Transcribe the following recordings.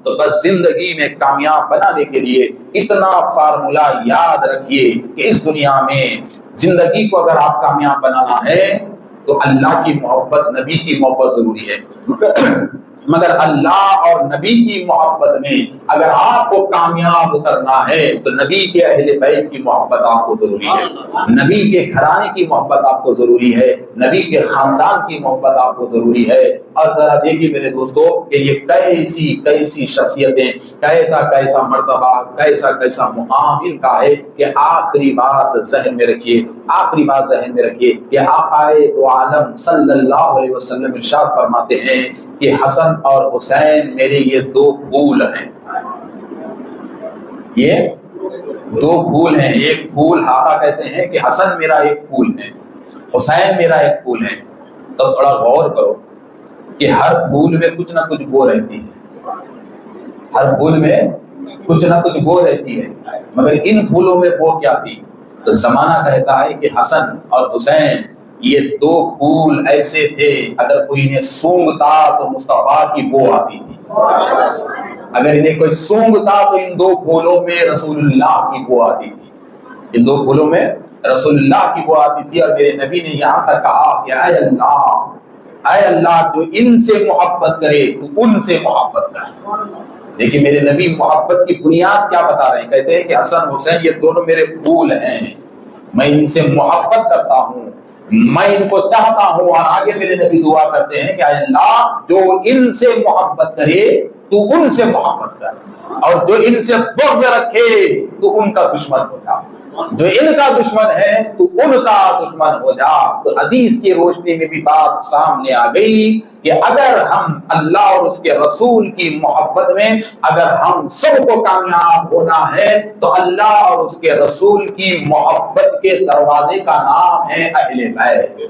تو بس زندگی میں کامیاب بنانے کے لیے اتنا فارمولہ یاد رکھیے کہ اس دنیا میں زندگی کو اگر آپ کامیاب بنانا ہے تو اللہ کی محبت، نبی کی محبت ضروری ہے، مگر اللہ اور نبی کی محبت میں اگر آپ کو کامیاب کرنا ہے تو نبی کے اہل بیت کی محبت آپ کو ضروری ہے، نبی کے گھرانے کی محبت آپ کو ضروری ہے، نبی کے خاندان کی محبت آپ کو ضروری ہے۔ اور ذرا دیکھیے میرے دوستو کہ یہ کیسی کیسی شخصیتیں، کیسا کیسا مرتبہ، کیسا کیسا مقام ان کا ہے کہ آخری بات ذہن میں رکھیے، آخری بات ذہن میں رکھیے کہ آقا دو عالم صلی اللہ علیہ وسلم ارشاد فرماتے ہیں کہ حسن اور حسین میرے یہ دو پھول ہیں، یہ دو پھول ہیں، ایک پھول آقا کہتے ہیں کہ حسن میرا ایک پھول ہے، حسین میرا ایک پھول ہے۔ تو تھوڑا غور کرو کہ ہر پھول میں کچھ نہ کچھ بو رہتی ہے، ہر پھول میں کچھ نہ کچھ بو رہتی ہے، مگر ان پھولوں میں بو کیا تھی؟ تو زمانہ کہتا ہے کہ حسن اور حسین یہ دو پھول ایسے تھے اگر کوئی انہیں سونگتا تو مصطفیٰ کی بو آتی تھی، اگر انہیں کوئی سونگتا تو ان دو پھولوں میں رسول اللہ کی بو آتی تھی، ان دو پھولوں میں رسول اللہ کی بو آتی تھی۔ اور میرے نبی نے یہاں تک کہا کہ اے اللہ جو ان سے محبت کرے تو ان سے محبت کرے۔ دیکھیں میرے نبی محبت کی بنیاد کیا بتا رہے ہیں، کہتے ہیں کہ حسن حسین یہ دونوں میرے پھول ہیں، میں ان سے محبت کرتا ہوں، میں ان کو چاہتا ہوں۔ اور آگے میرے نبی دعا کرتے ہیں کہ اے اللہ جو ان سے محبت کرے تو ان سے محبت کر، اور جو ان سے بغض رکھے تو ان کا دشمن ہو جا، جو ان کا دشمن ہے تو ان کا دشمن ہو جا۔ تو حدیث کی روشنی میں بھی بات سامنے آ گئی کہ اگر ہم اللہ اور اس کے رسول کی محبت میں اگر ہم سب کو کامیاب ہونا ہے تو اللہ اور اس کے رسول کی محبت کے دروازے کا نام ہے اہل بیت،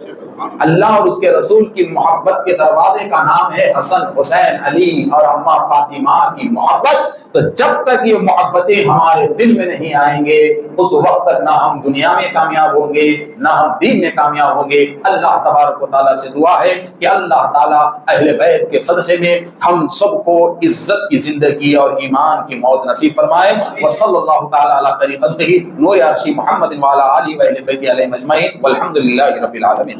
اللہ اور اس کے رسول کی محبت کے دروازے کا نام ہے حسن حسین علی اور اماں فاطمہ کی محبت۔ تو جب تک یہ محبتیں ہمارے دل میں نہیں آئیں گے اس وقت تک نہ ہم دنیا میں کامیاب ہوں گے نہ ہم دین میں کامیاب ہوں گے۔ اللہ تبارک و تعالیٰ سے دعا ہے کہ اللہ تعالیٰ اہل بیت کے صدقے میں ہم سب کو عزت کی زندگی اور ایمان کی موت نصیب فرمائے۔ وصلی اللہ تعالیٰ علی خیر خلقہ نور عرش محمد وعلی آلہ و اہل بیت علیہم اجمعین والحمد للہ رب العالمین۔